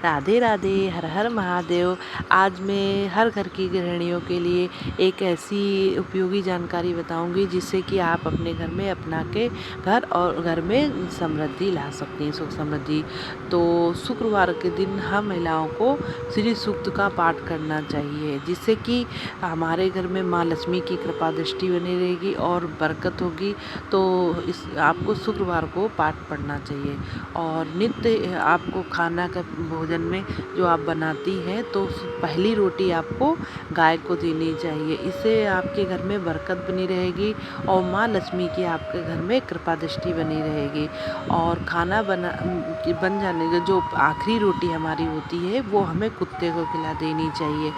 राधे राधे, हर हर महादेव। आज मैं हर घर की गृहिणियों के लिए एक ऐसी उपयोगी जानकारी बताऊंगी जिससे कि आप अपने घर में अपना के घर में समृद्धि ला सकती हैं, सुख समृद्धि। तो शुक्रवार के दिन हम महिलाओं को श्री सूक्त का पाठ करना चाहिए, जिससे कि हमारे घर में माँ लक्ष्मी की कृपा दृष्टि बनी रहेगी और बरकत होगी। तो आपको शुक्रवार को पाठ पढ़ना चाहिए। और नित्य आपको खाना का भोजन में जो आप बनाती हैं तो पहली रोटी आपको गाय को देनी चाहिए। इससे आपके घर में बरकत बनी रहेगी और माँ लक्ष्मी की आपके घर में कृपा दृष्टि बनी रहेगी। और खाना बन जाने के जो आखिरी रोटी हमारी होती है वो हमें कुत्ते को खिला देनी चाहिए,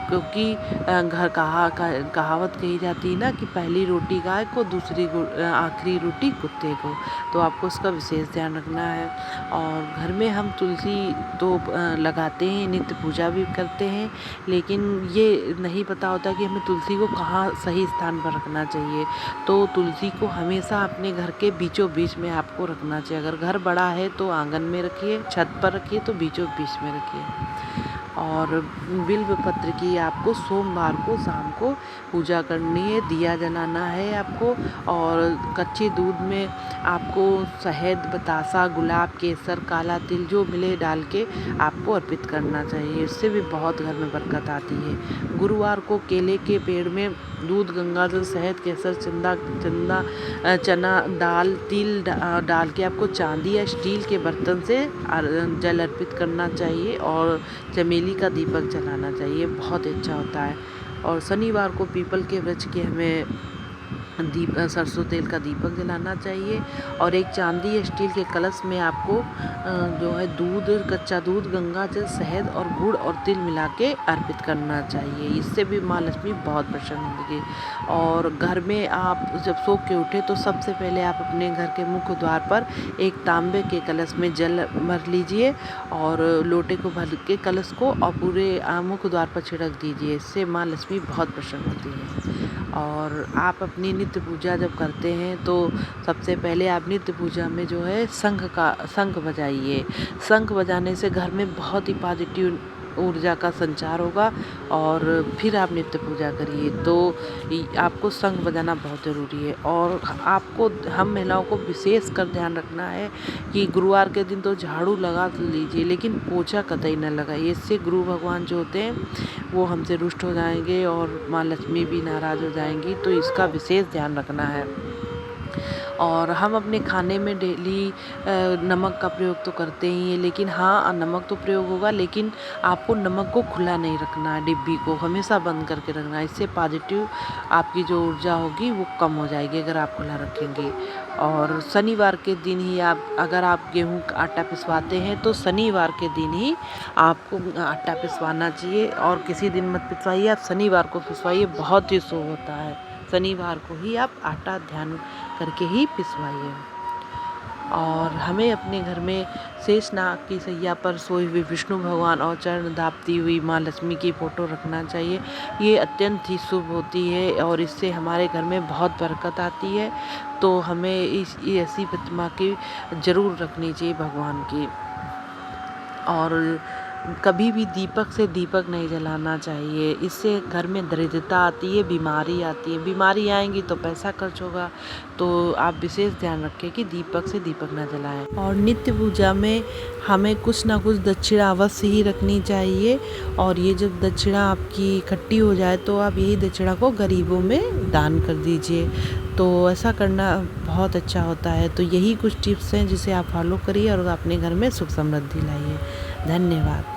क्योंकि कहावत कही जाती है ना कि पहली रोटी गाय को, दूसरी आखिरी रोटी कुत्ते को। तो आपको उसका विशेष ध्यान रखना है। और घर में हम तुलसी तो लगाते हैं, नित्य पूजा भी करते हैं, लेकिन ये नहीं पता होता कि हमें तुलसी को कहाँ सही स्थान पर रखना चाहिए। तो तुलसी को हमेशा अपने घर के बीचों बीच में आपको रखना चाहिए। अगर घर बड़ा है तो आंगन में रखिए, छत पर रखिए, तो बीचों बीच में रखिए। और बिल्व पत्र की आपको सोमवार को शाम को पूजा करनी है, दिया जलाना है आपको। और कच्चे दूध में आपको शहद, बतासा, गुलाब, केसर, काला तिल जो मिले डाल के आपको अर्पित करना चाहिए। इससे भी बहुत घर में बरकत आती है। गुरुवार को केले के पेड़ में दूध, गंगाजल, शहद, केसर, चना दाल, तिल डाल के आपको चांदी या स्टील के बर्तन से जल अर्पित करना चाहिए और चमेली का दीपक जलाना चाहिए, बहुत अच्छा होता है। और शनिवार को पीपल के वृक्ष के हमें सरसों तेल का दीपक जलाना चाहिए। और एक चांदी या स्टील के कलश में आपको जो है दूध, कच्चा दूध, गंगा जल, शहद और गुड़ और तिल मिला के अर्पित करना चाहिए। इससे भी माँ लक्ष्मी बहुत प्रसन्न होगी। और घर में आप जब सो के उठे तो सबसे पहले आप अपने घर के मुख्य द्वार पर एक तांबे के कलश में जल भर लीजिए और लोटे को भर के कलश को और पूरे मुख्य द्वार पर छिड़क दीजिए। इससे माँ लक्ष्मी बहुत प्रसन्न होती है। और आप अपनी नित्य पूजा जब करते हैं तो सबसे पहले आप नित्य पूजा में जो है शंख बजाइए। शंख बजाने से घर में बहुत ही पॉजिटिव ऊर्जा का संचार होगा। और फिर आप नित्य पूजा करिए। तो आपको शंख बजाना बहुत ज़रूरी है। और आपको, हम महिलाओं को विशेष कर ध्यान रखना है कि गुरुवार के दिन तो झाड़ू लगा लीजिए, लेकिन पोछा कतई न लगाइए। इससे गुरु भगवान जो होते हैं वो हमसे रुष्ट हो जाएंगे और माँ लक्ष्मी भी नाराज़ हो जाएंगी। तो इसका विशेष ध्यान रखना है। और हम अपने खाने में डेली नमक का प्रयोग तो करते ही हैं, लेकिन हाँ, नमक तो प्रयोग होगा, लेकिन आपको नमक को खुला नहीं रखना है, डिब्बी को हमेशा बंद करके रखना है। इससे पॉजिटिव आपकी जो ऊर्जा होगी वो कम हो जाएगी अगर आप खुला रखेंगे। और शनिवार के दिन ही अगर आप गेहूं का आटा पिसवाते हैं तो शनिवार के दिन ही आपको आटा पिसवाना चाहिए। और किसी दिन मत पिसवाइए, आप शनिवार को पिसवाइए, बहुत ही शुभ होता है। शनिवार को ही आप आटा ध्यान करके ही पिसवाइए। और हमें अपने घर में शेषनाग की सैया पर सोए हुए विष्णु भगवान और चरण दाबती हुई माँ लक्ष्मी की फ़ोटो रखना चाहिए। ये अत्यंत ही शुभ होती है और इससे हमारे घर में बहुत बरकत आती है। तो हमें ऐसी प्रतिमा की ज़रूर रखनी चाहिए भगवान की। और कभी भी दीपक से दीपक नहीं जलाना चाहिए। इससे घर में दरिद्रता आती है, बीमारी आती है। बीमारी आएंगी तो पैसा खर्च होगा। तो आप विशेष ध्यान रखें कि दीपक से दीपक न जलाएं। और नित्य पूजा में हमें कुछ ना कुछ दक्षिणा अवश्य ही रखनी चाहिए। और ये जब दक्षिणा आपकी इकट्ठी हो जाए तो आप यही दक्षिणा को गरीबों में दान कर दीजिए। तो ऐसा करना बहुत अच्छा होता है। तो यही कुछ टिप्स हैं जिसे आप फॉलो करिए और अपने घर में सुख समृद्धि लाइए। धन्यवाद।